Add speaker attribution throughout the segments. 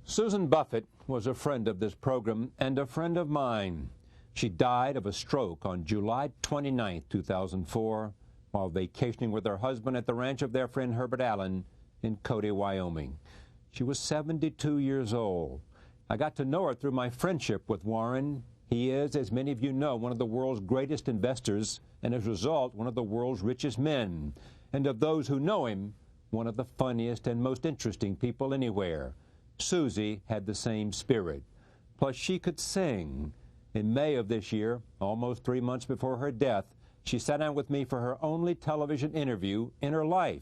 Speaker 1: Susan Buffett was a friend of this program and a friend of mine. She died of a stroke on July 29, 2004, while vacationing with her husband at the ranch of their friend Herbert Allen in Cody, Wyoming. She was 72 years old. I got to know her through my friendship with Warren. He is, as many of you know, one of the world's greatest investors, and as a result, one of the world's richest men. And of those who know him, one of the funniest and most interesting people anywhere. Susie had the same spirit. Plus, she could sing. In May of this year, almost 3 months before her death, she sat down with me for her only television interview in her life.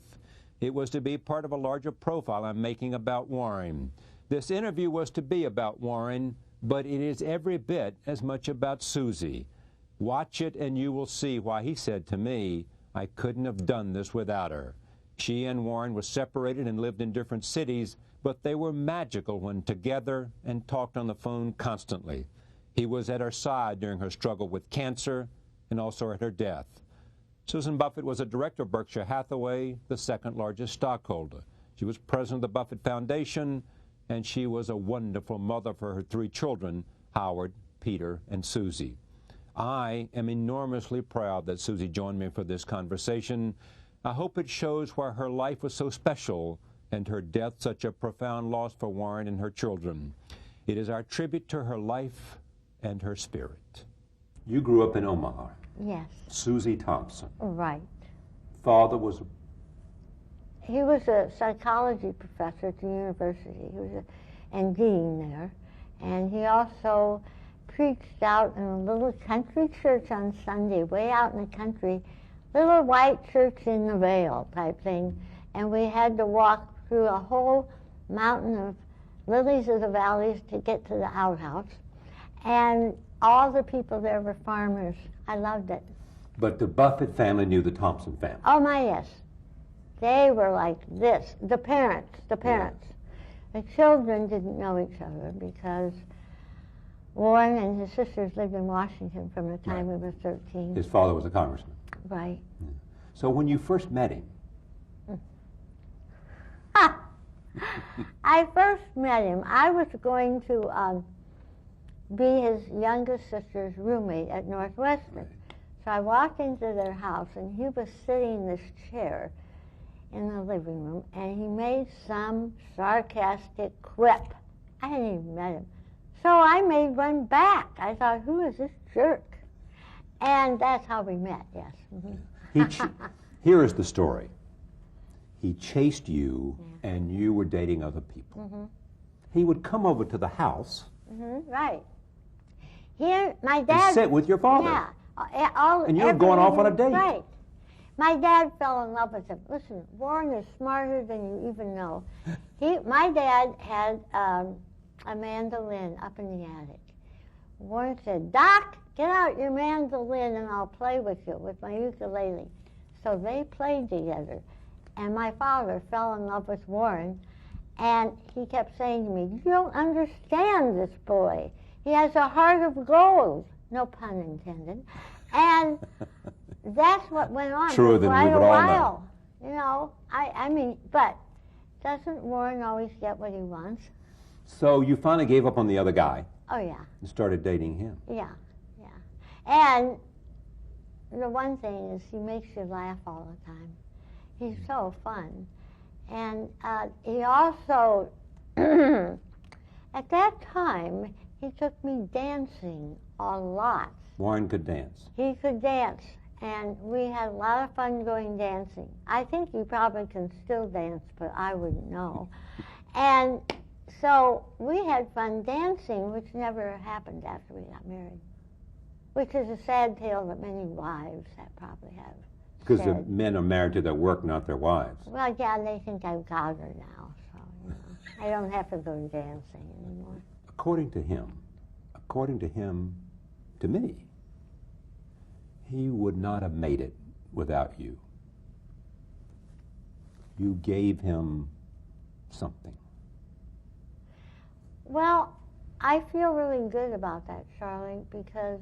Speaker 1: It was to be part of a larger profile I'm making about Warren. This interview was to be about Warren, but it is every bit as much about Susie. Watch it and you will see why he said to me, I couldn't have done this without her. She and Warren were separated and lived in different cities, but they were magical when together and talked on the phone constantly. He was at her side during her struggle with cancer and also at her death. Susan Buffett was a director of Berkshire Hathaway, the second largest stockholder. She was president of the Buffett Foundation, and she was a wonderful mother for her 3 children, Howard, Peter, and Susie. I am enormously proud that Susie joined me for this conversation. I hope it shows why her life was so special and her death such a profound loss for Warren and her children. It is our tribute to her life and her spirit. You grew up in Omaha.
Speaker 2: Yes.
Speaker 1: Susie Thompson.
Speaker 2: Right.
Speaker 1: Father was...
Speaker 2: He was a psychology professor at the university. He was and dean there. And he also preached out in a little country church on Sunday, way out in the country, little white church in the Vale type thing. And we had to walk through a whole mountain of lilies of the valleys to get to the outhouse. And all the people there were farmers. I loved it.
Speaker 1: But the Buffett family knew the Thompson family.
Speaker 2: Oh, my, yes. They were like this. The parents. Yeah. The children didn't know each other because Warren and his sisters lived in Washington from the time we were 13.
Speaker 1: His father was a congressman.
Speaker 2: Right.
Speaker 1: Yeah. So when you first met him...
Speaker 2: I first met him. I was going to be his youngest sister's roommate at Northwestern. Right. So I walked into their house, and he was sitting in this chair in the living room, and he made some sarcastic quip. I hadn't even met him. So I made one back. I thought, who is this jerk? And that's how we met, yes. Mm-hmm.
Speaker 1: Here is the story. He chased you, and you were dating other people. Mm-hmm. He would come over to the house.
Speaker 2: Mm-hmm, right. Here, my dad...
Speaker 1: And sit with your father.
Speaker 2: Yeah.
Speaker 1: And you were going off on a date.
Speaker 2: Right. My dad fell in love with him. Listen, Warren is smarter than you even know. My dad had a mandolin up in the attic. Warren said, Doc, get out your mandolin and I'll play with you with my ukulele. So they played together. And my father fell in love with Warren. And he kept saying to me, you don't understand this boy. He has a heart of gold. No pun intended. And that's what went on
Speaker 1: for
Speaker 2: quite a while. You know, I mean, but doesn't Warren always get what he wants?
Speaker 1: So you finally gave up on the other guy.
Speaker 2: Oh, yeah.
Speaker 1: And started dating him.
Speaker 2: Yeah, yeah. And the one thing is he makes you laugh all the time. He's so fun. And he also, at that time, he took me dancing a lot.
Speaker 1: Warren could dance.
Speaker 2: He could dance, and we had a lot of fun going dancing. I think he probably can still dance, but I wouldn't know. And so we had fun dancing, which never happened after we got married, which is a sad tale that many wives have probably have.
Speaker 1: Because the men are married to their work, not their wives.
Speaker 2: Well, yeah, they think I've got her now, so you know, I don't have to go dancing anymore.
Speaker 1: According to him, to me, he would not have made it without you. You gave him something.
Speaker 2: Well, I feel really good about that, Charlie, because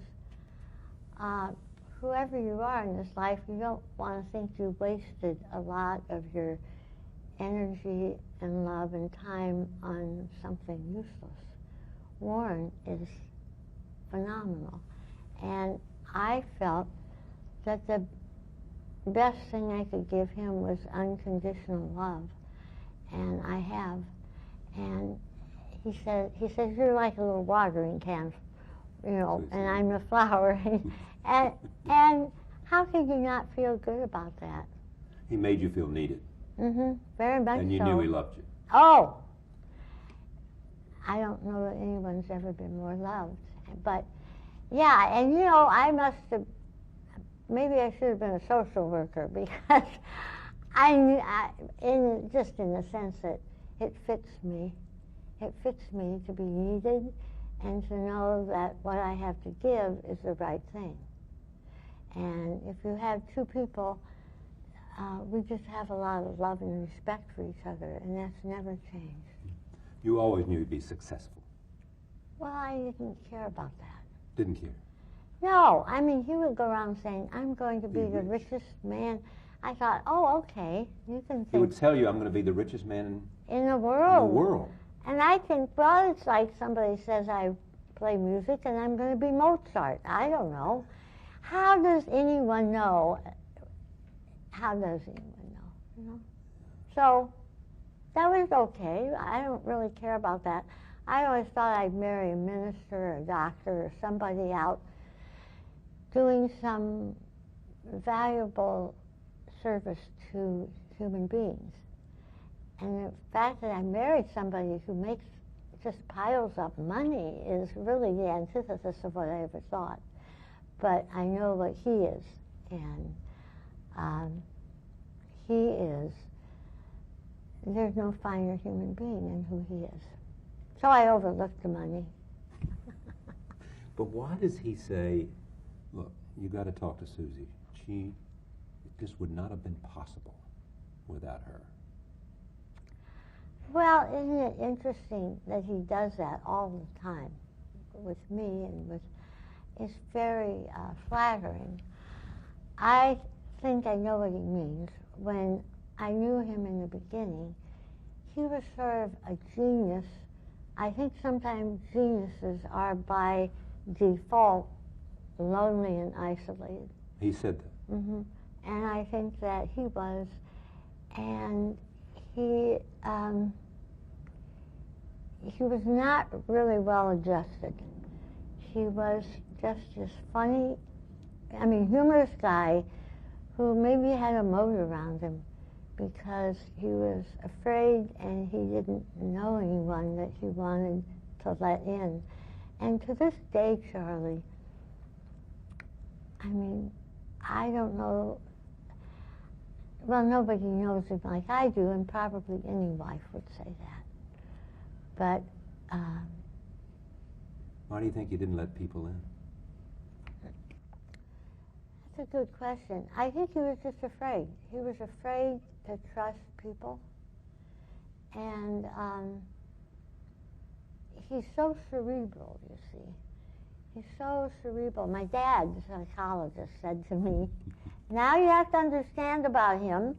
Speaker 2: whoever you are in this life, you don't want to think you wasted a lot of your energy and love and time on something useless. Warren is phenomenal. And I felt that the best thing I could give him was unconditional love. And I have. And he says, you're like a little watering can, you know, and I'm the flower. and how could you not feel good about that?
Speaker 1: He made you feel needed.
Speaker 2: Mm-hmm, very much so.
Speaker 1: And you knew he loved you.
Speaker 2: Oh! I don't know that anyone's ever been more loved. But, yeah, and you know, I must have, maybe I should have been a social worker because just in the sense that it fits me. It fits me to be needed and to know that what I have to give is the right thing. And if you have two people, we just have a lot of love and respect for each other, and that's never changed.
Speaker 1: You always knew you'd be successful.
Speaker 2: Well, I didn't care about that.
Speaker 1: Didn't care?
Speaker 2: No, I mean, he would go around saying, I'm going to be the richest man. I thought, oh, okay, you can think.
Speaker 1: He would tell you, I'm going to be the richest man
Speaker 2: in the world.
Speaker 1: In the world.
Speaker 2: And I think, well, it's like somebody says I play music and I'm going to be Mozart. I don't know. How does anyone know? How does anyone know? You know? So that was okay. I don't really care about that. I always thought I'd marry a minister or a doctor or somebody out doing some valuable service to human beings. And the fact that I married somebody who makes just piles of money is really the antithesis of what I ever thought. But I know what he is, and he is, there's no finer human being than who he is. So I overlooked the money.
Speaker 1: But why does he say, look, you got to talk to Susie. This would not have been possible without her.
Speaker 2: Well, isn't it interesting that he does that all the time with me and with, it's very flattering. I think I know what he means. When I knew him in the beginning, he was sort of a genius. I think sometimes geniuses are by default lonely and isolated.
Speaker 1: He said that.
Speaker 2: Mm-hmm. And I think that he was, and he was not really well adjusted. He was just this funny, humorous guy who maybe had a moat around him because he was afraid and he didn't know anyone that he wanted to let in. And to this day, Charlie, I don't know, well, nobody knows him like I do, and probably any wife would say that. But
Speaker 1: why do you think you didn't let people in?
Speaker 2: That's a good question. I think he was just afraid. He was afraid to trust people. And he's so cerebral, you see. He's so cerebral. My dad, the psychologist, said to me, now you have to understand about him,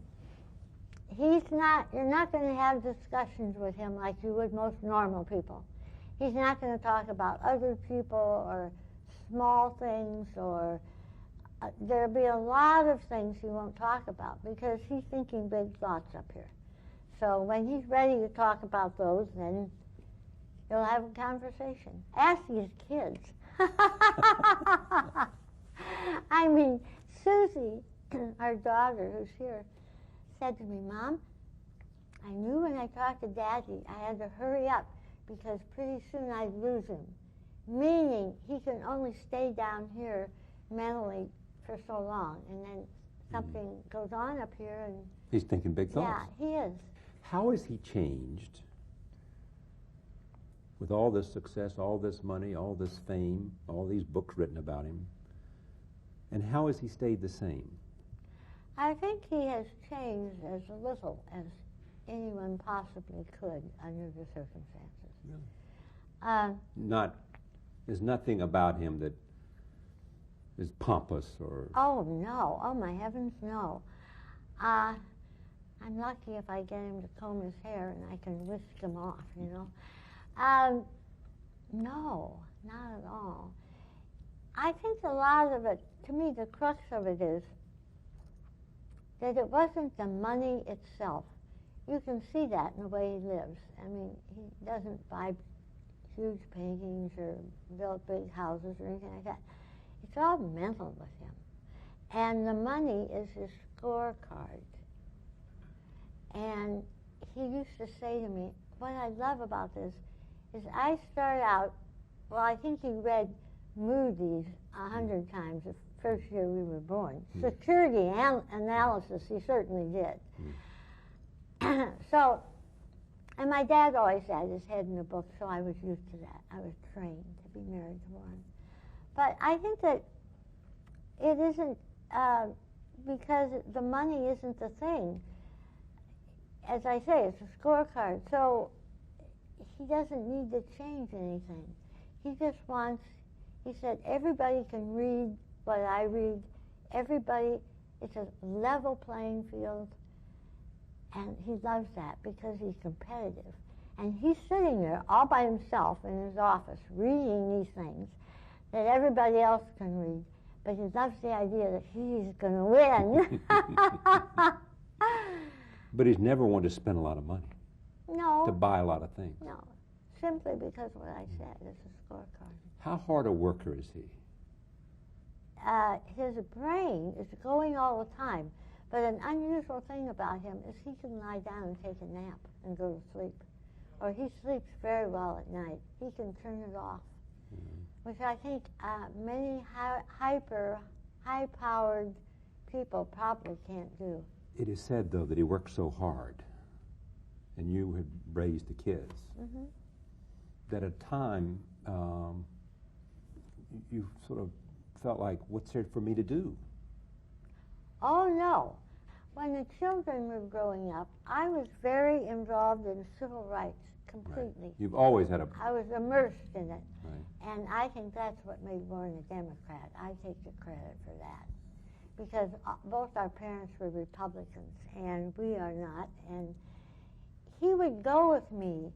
Speaker 2: you're not going to have discussions with him like you would most normal people. He's not going to talk about other people or small things, or there'll be a lot of things he won't talk about because he's thinking big thoughts up here. So when he's ready to talk about those, then he'll have a conversation. Ask his kids. Susie, our daughter who's here, said to me, Mom, I knew when I talked to Daddy I had to hurry up because pretty soon I'd lose him. Meaning he can only stay down here mentally for so long, and then something goes on up here and...
Speaker 1: He's thinking big thoughts.
Speaker 2: Yeah, he is.
Speaker 1: How has he changed with all this success, all this money, all this fame, all these books written about him? And how has he stayed the same? I
Speaker 2: think he has changed as little as anyone possibly could under the circumstances.
Speaker 1: Really? There's nothing about him that is pompous or...
Speaker 2: Oh, no. Oh, my heavens, no. I'm lucky if I get him to comb his hair and I can whisk him off, you know. No, not at all. I think a lot of it, to me, the crux of it is that it wasn't the money itself. You can see that in the way he lives. I mean, he doesn't buy huge paintings or build big houses or anything like that. It's all mental with him. And the money is his scorecard. And he used to say to me, what I love about this is I start out, well, I think he read Moody's 100 times the first year we were born. Security analysis, he certainly did. So, and my dad always had his head in the book, so I was used to that. I was trained to be married to Warren. But I think that it isn't, because the money isn't the thing. As I say, it's a scorecard. So he doesn't need to change anything. He just wants, he said, everybody can read what I read. Everybody, it's a level playing field. And he loves that because he's competitive. And he's sitting there all by himself in his office reading these things that everybody else can read. But he loves the idea that he's going to win.
Speaker 1: But he's never wanted to spend a lot of money.
Speaker 2: No.
Speaker 1: To buy a lot of things.
Speaker 2: No. Simply because what I said is a scorecard.
Speaker 1: How hard a worker is he?
Speaker 2: His brain is going all the time. But an unusual thing about him is he can lie down and take a nap and go to sleep. Or he sleeps very well at night. He can turn it off. Which I think many high-powered people probably can't do.
Speaker 1: It is said, though, that he worked so hard, and you had raised the kids, that at time you sort of felt like, what's there for me to do?
Speaker 2: Oh, no. When the children were growing up, I was very involved in civil rights completely.
Speaker 1: Right. You've always had a...
Speaker 2: I was immersed in it.
Speaker 1: Right.
Speaker 2: And I think that's what made Warren a Democrat. I take the credit for that. Because both our parents were Republicans, and we are not. And he would go with me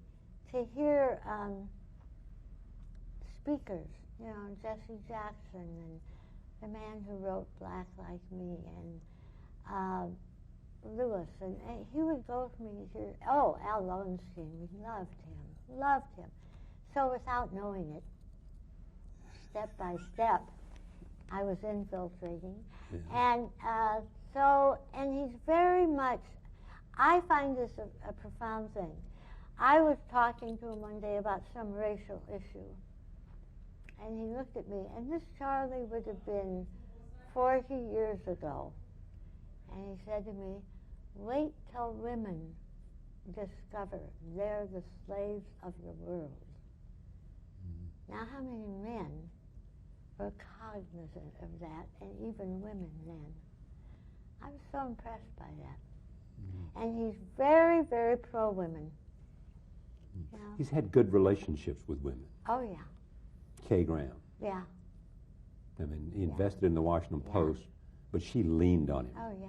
Speaker 2: to hear speakers, you know, Jesse Jackson and the man who wrote Black Like Me, and Lewis, and he would go with me to hear, Al Lowenstein, we loved him. So without knowing it, step by step, I was infiltrating. Yeah. And he's very much, I find this a profound thing. I was talking to him one day about some racial issue, and he looked at me, and this Charlie would have been 40 years ago. And he said to me, wait till women discover they're the slaves of the world. Now, how many men were cognizant of that, and even women then? I was so impressed by that. And he's very, very pro-women. You know?
Speaker 1: He's had good relationships with women.
Speaker 2: Oh, yeah.
Speaker 1: Kay Graham.
Speaker 2: Yeah.
Speaker 1: I mean, he invested in the Washington Post, but she leaned on him.
Speaker 2: Oh, yeah.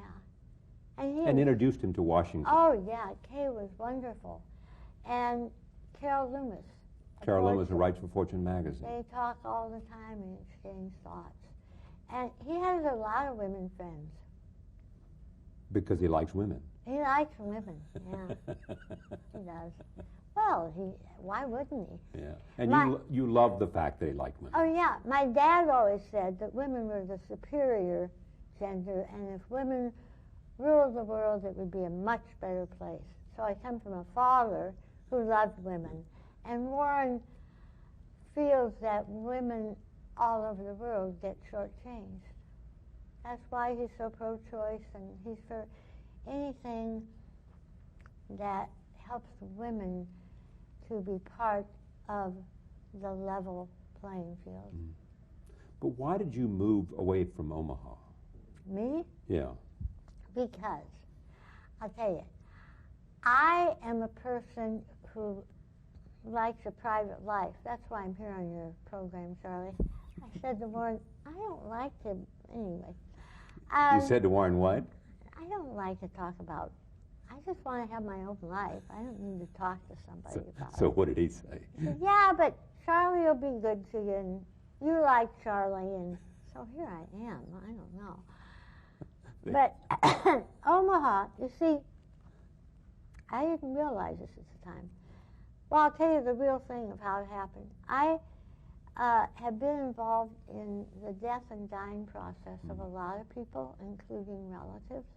Speaker 1: And introduced him to Washington.
Speaker 2: Oh, yeah. Kay was wonderful. And Carol Loomis.
Speaker 1: Carol Loomis, who writes for Fortune magazine.
Speaker 2: They talk all the time and exchange thoughts. And he has a lot of women friends.
Speaker 1: Because he likes women.
Speaker 2: He likes women, yeah. He does. Well, why wouldn't he?
Speaker 1: Yeah. And you love the fact that he liked women.
Speaker 2: Oh, yeah. My dad always said that women were the superior gender, and if women ruled the world, it would be a much better place. So I come from a father who loved women. And Warren feels that women all over the world get shortchanged. That's why he's so pro-choice, and he's for anything that helps women to be part of the level playing field.
Speaker 1: But why did you move away from Omaha?
Speaker 2: Me?
Speaker 1: Yeah.
Speaker 2: Because, I'll tell you, I am a person who likes a private life. That's why I'm here on your program, Charlie. I said to Warren, I don't like to, anyway.
Speaker 1: You said to Warren what?
Speaker 2: I don't like to talk about I just want to have my own life. I don't need to talk to somebody about it.
Speaker 1: So what did he say?
Speaker 2: He said, yeah, but Charlie will be good to you, and you like Charlie, and so here I am. I don't know. But Omaha, you see, I didn't realize this at the time. Well, I'll tell you the real thing of how it happened. I have been involved in the death and dying process of a lot of people, including relatives,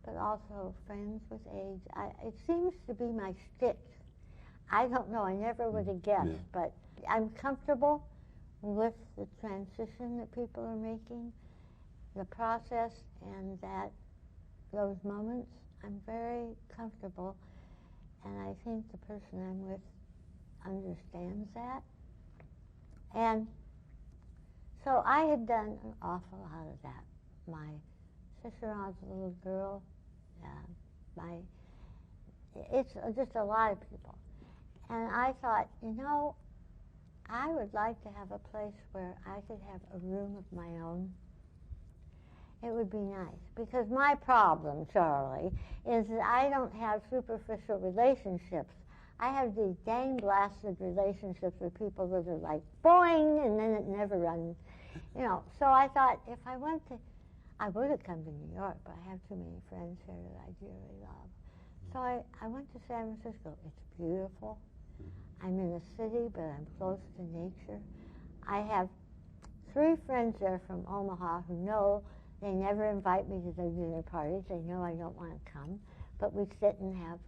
Speaker 2: but also friends with AIDS. It seems to be my stick. I don't know. I never would have guessed, but I'm comfortable with the transition that people are making, the process, and those moments. I'm very comfortable, and I think the person I'm with understands that. And so I had done an awful lot of that. My sister-in-law's little girl, it's just a lot of people. And I thought, you know, I would like to have a place where I could have a room of my own. It would be nice. Because my problem, Charlie, is that I don't have superficial relationships. I have these dang blasted relationships with people that are like boing, and then it never runs. You know, so I thought if I went to, I would have come to New York, but I have too many friends here that I dearly love. So I went to San Francisco. It's beautiful. I'm in a city, but I'm close to nature. I have 3 friends there from Omaha who know they never invite me to their dinner parties. They know I don't want to come, but we sit and have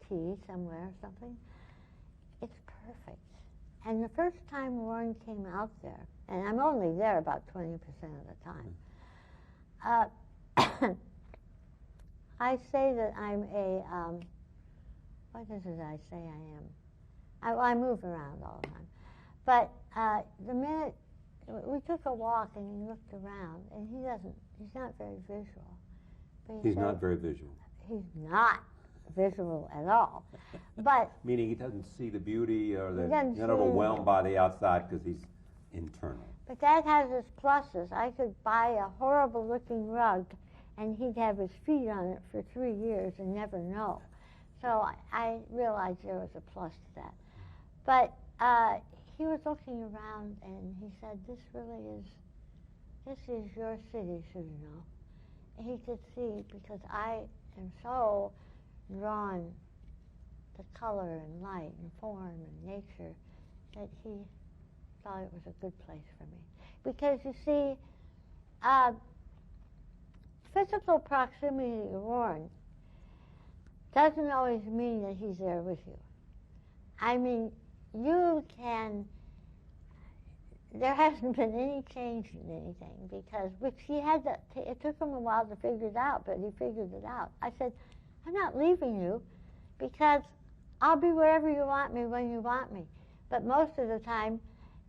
Speaker 2: tea somewhere or something. It's perfect. And the first time Warren came out there, and I'm only there about 20% of the time, I say that I'm a, what is it I say I am? I move around all the time. But the minute, we took a walk and he looked around, and he's not very visual. But
Speaker 1: He's not very visual.
Speaker 2: He's not visual at all. But
Speaker 1: meaning he doesn't see the beauty, or he's
Speaker 2: not
Speaker 1: overwhelmed by the outside because he's internal.
Speaker 2: But that has its pluses. I could buy a horrible looking rug and he'd have his feet on it for 3 years and never know. So I realized there was a plus to that. But he was looking around and he said, this is your city, Susan. He could see, because I am so drawn to color and light and form and nature, that he thought it was a good place for me. Because you see, physical proximity to Warren doesn't always mean that he's there with you. I mean, you can, there hasn't been any change in anything, because, which he had to, it took him a while to figure it out, but he figured it out. I said, I'm not leaving you, because I'll be wherever you want me when you want me. But most of the time,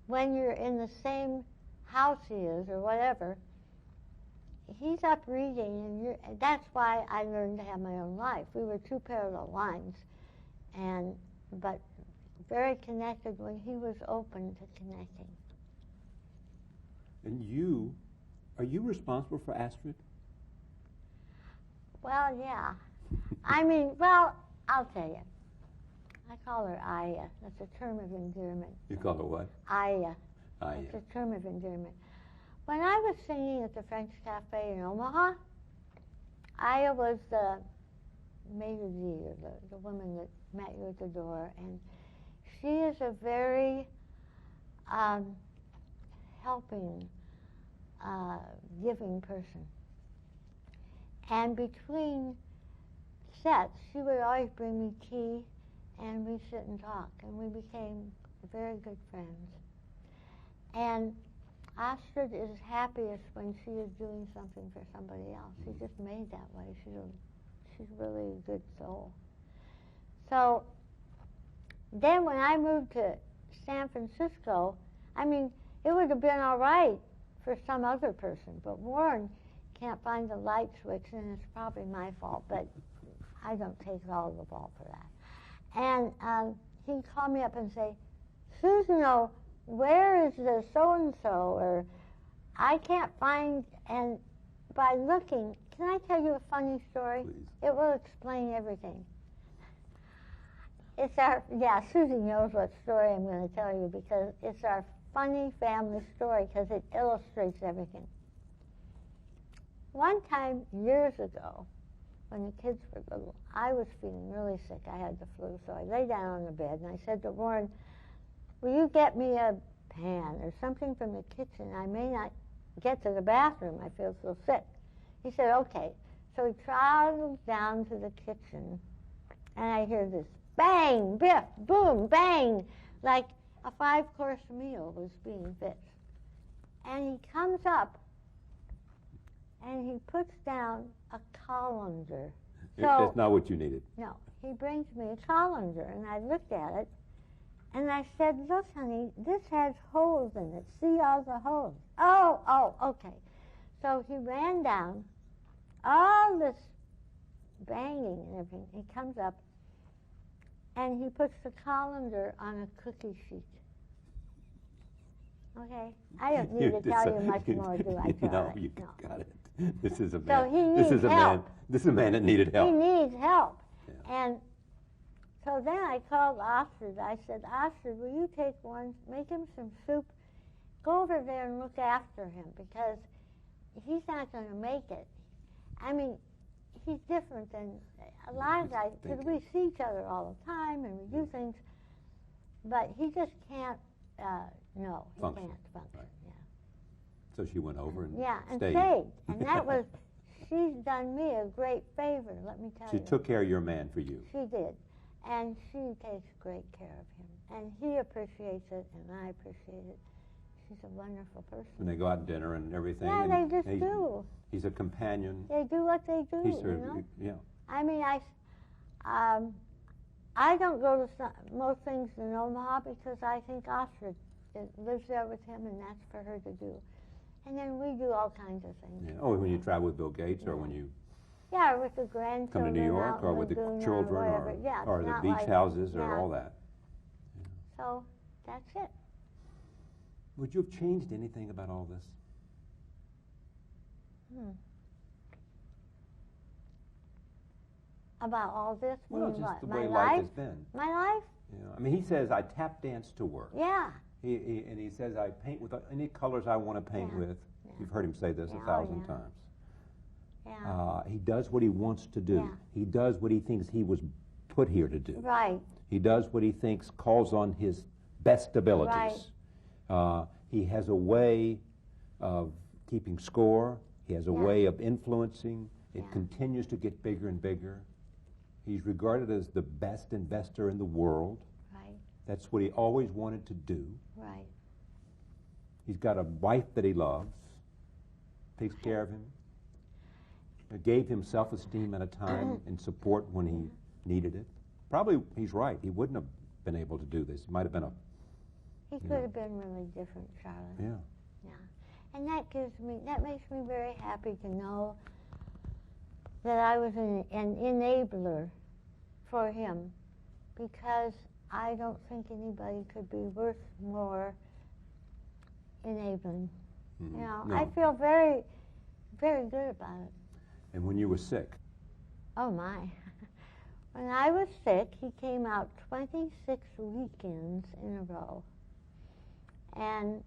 Speaker 2: when you're in the same house he is or whatever, he's up reading, and that's why I learned to have my own life. We were 2 parallel lines, but very connected when he was open to connecting.
Speaker 1: And are you responsible for Astrid?
Speaker 2: Well, yeah. I mean, well, I'll tell you. I call her Aya. That's a term of endearment.
Speaker 1: You call her what?
Speaker 2: Aya.
Speaker 1: Aya.
Speaker 2: It's a term of endearment. When I was singing at the French Cafe in Omaha, Aya was the maitre d', or the woman that met you at the door, and she is a very helping, giving person. And between sets, she would always bring me tea, and we'd sit and talk, and we became very good friends. And Astrid is happiest when she is doing something for somebody else. She's just made that way. She's really a good soul. So then when I moved to San Francisco, I mean, it would have been all right for some other person, but Warren can't find the light switch, and it's probably my fault, but I don't take all the fault for that. And he'd call me up and say, Susan, where is the so-and-so? Or I can't find, and by looking, Can I tell you a funny story?
Speaker 1: Please.
Speaker 2: It will explain everything. Susie knows what story I'm going to tell you because it's our funny family story because it illustrates everything. One time, years ago, when the kids were little, I was feeling really sick. I had the flu, so I lay down on the bed and I said to Warren, will you get me a pan or something from the kitchen? I may not get to the bathroom. I feel so sick. He said, okay. So he trotted down to the kitchen, and I hear this bang, biff, boom, bang, like a 5-course meal was being fixed. And he comes up, and he puts down a colander.
Speaker 1: That's not what you needed.
Speaker 2: No, he brings me a colander, and I looked at it, and I said, look, honey, this has holes in it. See all the holes? Oh, okay. So he ran down, all this banging and everything. He comes up, and he puts the colander on a cookie sheet. Okay? I don't need to tell you much more, do I, Charlie?
Speaker 1: No, you got it. This is a man.
Speaker 2: So he needs help.
Speaker 1: This is a man that needed help.
Speaker 2: He needs help.
Speaker 1: Yeah.
Speaker 2: And so then I called Ostrid. I said, Ostrid, will you take one, make him some soup, go over there and look after him because he's not going to make it. I mean, he's different than a lot of guys, because we see each other all the time and we do things, but he just can't, he can't function.
Speaker 1: Right.
Speaker 2: Yeah.
Speaker 1: So she went over and
Speaker 2: stayed. And that was, she's done me a great favor, let me tell you.
Speaker 1: She took care of your man for you.
Speaker 2: She did. And she takes great care of him. And he appreciates it, and I appreciate it. She's a wonderful person.
Speaker 1: When they go out to dinner and everything.
Speaker 2: Yeah,
Speaker 1: and
Speaker 2: they just do.
Speaker 1: He's a companion.
Speaker 2: They do what they do,
Speaker 1: Yeah.
Speaker 2: I mean, I don't go to most things in Omaha because I think Ostrid lives there with him, and that's for her to do. And then we do all kinds of things.
Speaker 1: Yeah. Oh, when you travel with Bill Gates, or when you
Speaker 2: with the grandchildren,
Speaker 1: come to New York, or with the children, or the beach houses, or all that. Yeah.
Speaker 2: So that's it.
Speaker 1: Would you have changed anything about all this?
Speaker 2: About all this?
Speaker 1: Well, just
Speaker 2: what?
Speaker 1: the
Speaker 2: My
Speaker 1: way
Speaker 2: life
Speaker 1: life has been.
Speaker 2: My life?
Speaker 1: I mean, he says, I tap dance to work.
Speaker 2: Yeah.
Speaker 1: And he says, I paint with any colors I want to paint with. Yeah. You've heard him say this 1,000 times.
Speaker 2: Yeah.
Speaker 1: He does what he wants to do.
Speaker 2: Yeah.
Speaker 1: He does what he thinks he was put here to do.
Speaker 2: Right.
Speaker 1: He does what he thinks calls on his best abilities. Right. He has a way of keeping score. He has a way of influencing. It continues to get bigger and bigger. He's regarded as the best investor in the world.
Speaker 2: Right.
Speaker 1: That's what he always wanted to do.
Speaker 2: Right.
Speaker 1: He's got a wife that he loves, takes care of him, gave him self-esteem at a time and support when he needed it. Probably, he's right. He wouldn't have been able to do this. He might have been
Speaker 2: He could have been really different, Charlotte.
Speaker 1: Yeah.
Speaker 2: Yeah. And that makes me very happy to know that I was an enabler for him, because I don't think anybody could be worth more enabling.
Speaker 1: Mm-hmm.
Speaker 2: No. I feel very, very good about it.
Speaker 1: And when you were sick?
Speaker 2: Oh, my. When I was sick, he came out 26 weekends in a row. And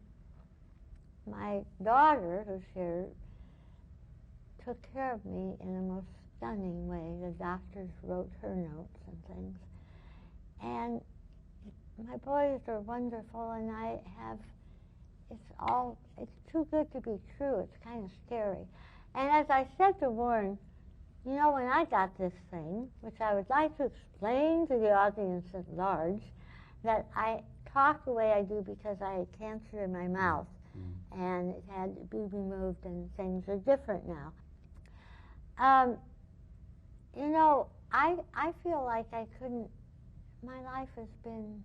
Speaker 2: my daughter, who's here, took care of me in the most stunning way. The doctors wrote her notes and things. And my boys are wonderful, and it's too good to be true. It's kind of scary. And as I said to Warren, when I got this thing, which I would like to explain to the audience at large, that I talk the way I do because I had cancer in my mouth, and it had to be removed, and things are different now. I feel like my life has been,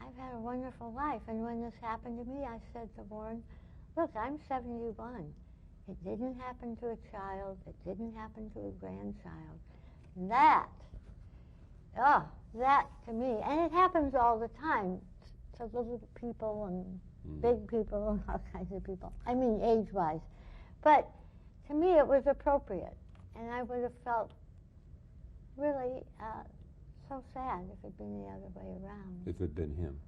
Speaker 2: I've had a wonderful life, and when this happened to me, I said to Warren, look, I'm 71. It didn't happen to a child. It didn't happen to a grandchild. That to me, and it happens all the time to little people and big people and all kinds of people. I mean, age-wise. But to me it was appropriate, and I would have felt really so sad if it had been the other way around.
Speaker 1: If it had been him.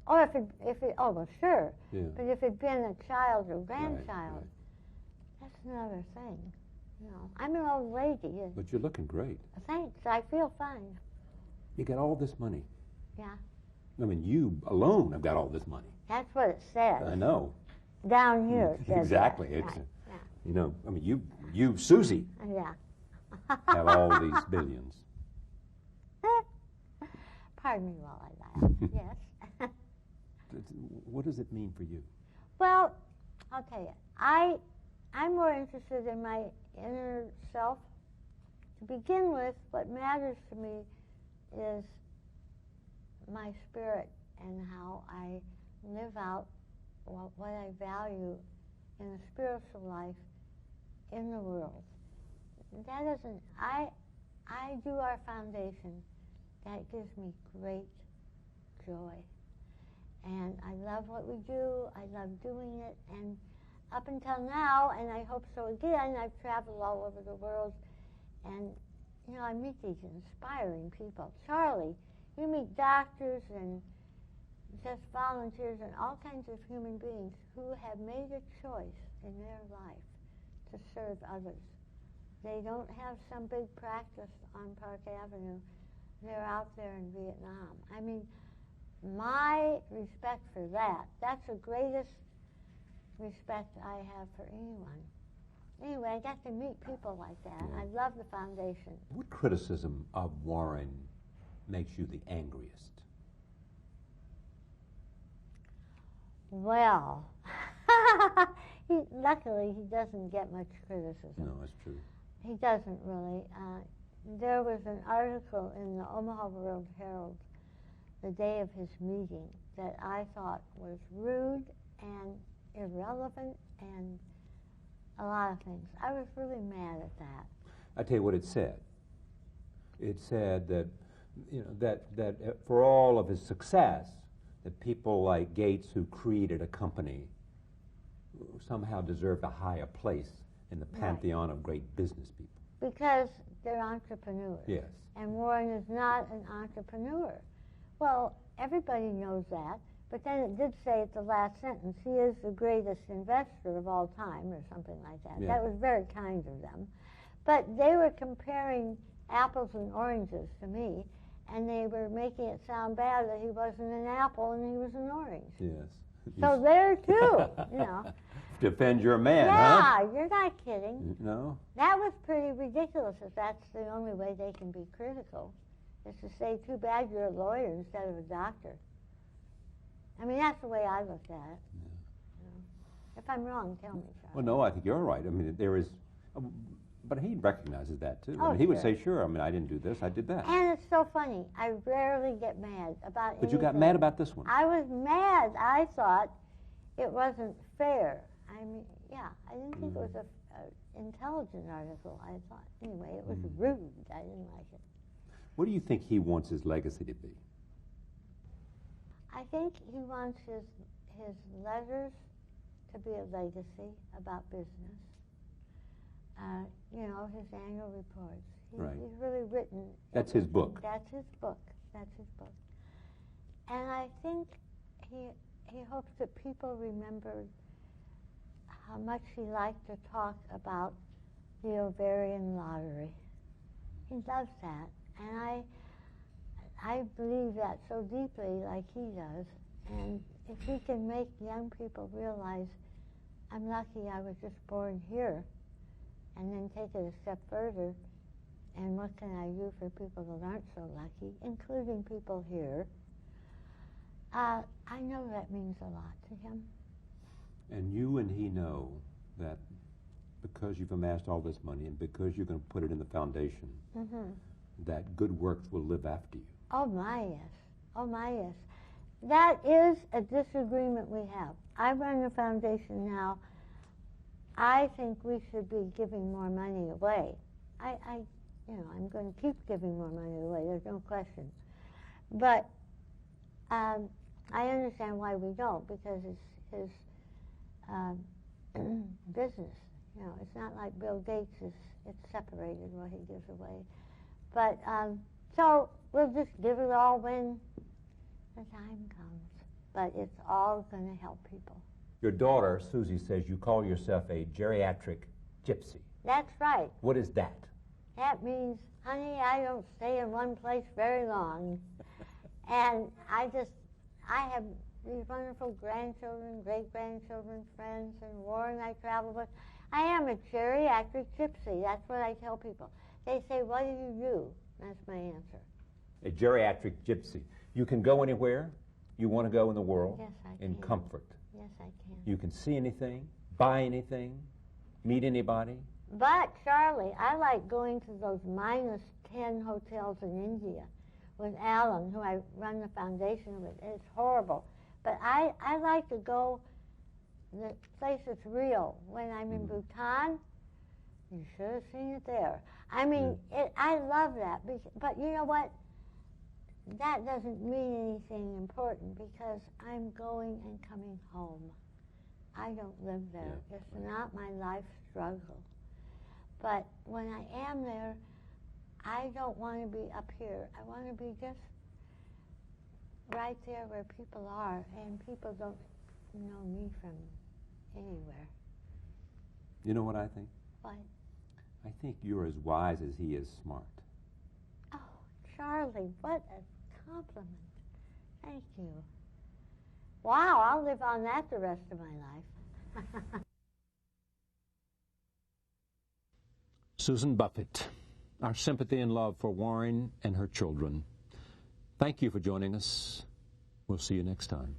Speaker 2: Or if it, oh, well, sure.
Speaker 1: Yeah.
Speaker 2: But if it had been a child or grandchild,
Speaker 1: Right.
Speaker 2: that's another thing. You know, I'm an old lady.
Speaker 1: But you're looking great.
Speaker 2: Thanks. I feel fine.
Speaker 1: You got all this money.
Speaker 2: Yeah.
Speaker 1: I mean, you alone have got all this money.
Speaker 2: That's what it says.
Speaker 1: I know.
Speaker 2: Down here it says
Speaker 1: Exactly.
Speaker 2: that.
Speaker 1: It's,
Speaker 2: Right. Yeah.
Speaker 1: you know, I mean, you, Susie,
Speaker 2: Yeah.
Speaker 1: have all these billions.
Speaker 2: Pardon me while I laugh. Yes.
Speaker 1: What does it mean for you?
Speaker 2: Well, I'll tell you. I'm more interested in my inner self. To begin with, what matters to me is my spirit and how I live out what I value in a spiritual life in the world. That isn't, I do our foundation. That gives me great joy. And I love what we do. I love doing it. And up until now, and I hope so again, I've traveled all over the world. And, you know, I meet these inspiring people. Charlie, you meet doctors and just volunteers and all kinds of human beings who have made a choice in their life to serve others. They don't have some big practice on Park Avenue. They're out there in Vietnam. I mean, my respect for that, that's the greatest respect I have for anyone. Anyway, I got to meet people like that.
Speaker 1: Yeah.
Speaker 2: I love the foundation.
Speaker 1: What criticism of Warren makes you the angriest?
Speaker 2: Well, luckily he doesn't get much criticism.
Speaker 1: No, that's true.
Speaker 2: He doesn't really. There was an article in the Omaha World Herald the day of his meeting that I thought was rude and irrelevant and a lot of things. I was really mad at that.
Speaker 1: I tell you what it said. It said that, you know, that for all of his success, that people like Gates, who created a company, somehow deserved a higher place in the pantheon of great business people.
Speaker 2: Because they're entrepreneurs.
Speaker 1: Yes.
Speaker 2: And Warren is not an entrepreneur. Well, everybody knows that, but then it did say at the last sentence, he is the greatest investor of all time, or something like that.
Speaker 1: Yeah.
Speaker 2: That was very kind of them. But they were comparing apples and oranges to me, and they were making it sound bad that he wasn't an apple and he was an orange.
Speaker 1: Yes.
Speaker 2: So there too, you know.
Speaker 1: Defend your man, huh?
Speaker 2: Yeah, you're not kidding.
Speaker 1: No?
Speaker 2: That was pretty ridiculous if that's the only way they can be critical, is to say, too bad you're a lawyer instead of a doctor. I mean, that's the way I looked at it.
Speaker 1: Yeah.
Speaker 2: You know. If I'm wrong, tell me, Charlie.
Speaker 1: Well, no, I think you're right. I mean, there is, but he recognizes that too.
Speaker 2: Oh,
Speaker 1: I mean, he would
Speaker 2: sure.
Speaker 1: say, sure, I mean, I didn't do this, I did that.
Speaker 2: And it's so funny. I rarely get mad about anything.
Speaker 1: But you got mad about this one.
Speaker 2: I was mad. I thought it wasn't fair. I mean, yeah, I didn't think it was an intelligent article. I thought, anyway, it was rude. I didn't like it.
Speaker 1: What do you think he wants his legacy to be?
Speaker 2: I think he wants his letters to be a legacy about business. You know, his annual reports.
Speaker 1: Right.
Speaker 2: He's really written.
Speaker 1: That's his book.
Speaker 2: That's his book. That's his book. And I think he hopes that people remember how much he liked to talk about the ovarian lottery. He loves that. And I believe that so deeply, like he does. And if he can make young people realize, I'm lucky I was just born here, and then take it a step further, and what can I do for people that aren't so lucky, including people here, I know that means a lot to him.
Speaker 1: And you and he know that because you've amassed all this money and because you're going to put it in the foundation, that good works will live after you.
Speaker 2: Oh my, yes. Oh my, yes. That is a disagreement we have. I run the foundation now. I think we should be giving more money away. I'm going to keep giving more money away. There's no question. But I understand why we don't, because it's his business. You know, it's not like Bill Gates it's separated what he gives away. But so we'll just give it all when the time comes. But it's all going to help people.
Speaker 1: Your daughter, Susie, says you call yourself a geriatric gypsy.
Speaker 2: That's right.
Speaker 1: What is that?
Speaker 2: That means, honey, I don't stay in one place very long. And I have these wonderful grandchildren, great-grandchildren, friends, and Warren I travel with. I am a geriatric gypsy. That's what I tell people. They say, what do you do? That's my answer.
Speaker 1: A geriatric gypsy. You can go anywhere you want to go in the world.
Speaker 2: Yes, I can.
Speaker 1: In comfort.
Speaker 2: Yes, I can.
Speaker 1: You can see anything, buy anything, meet anybody.
Speaker 2: But, Charlie, I like going to those -10 hotels in India with Alan, who I run the foundation with. It's horrible. But I like to go the place that's real. When I'm in Bhutan, you should have seen it there. I mean, I love that. But you know what? That doesn't mean anything important because I'm going and coming home. I don't live there.
Speaker 1: Yeah.
Speaker 2: It's not my life struggle. But when I am there, I don't want to be up here. I want to be just right there where people are, and people don't know me from anywhere.
Speaker 1: You know what I think?
Speaker 2: What?
Speaker 1: I think you're as wise as he is smart.
Speaker 2: Oh, Charlie, what a compliment. Thank you. Wow, I'll live on that the rest of my life.
Speaker 1: Susan Buffett, our sympathy and love for Warren and her children. Thank you for joining us. We'll see you next time.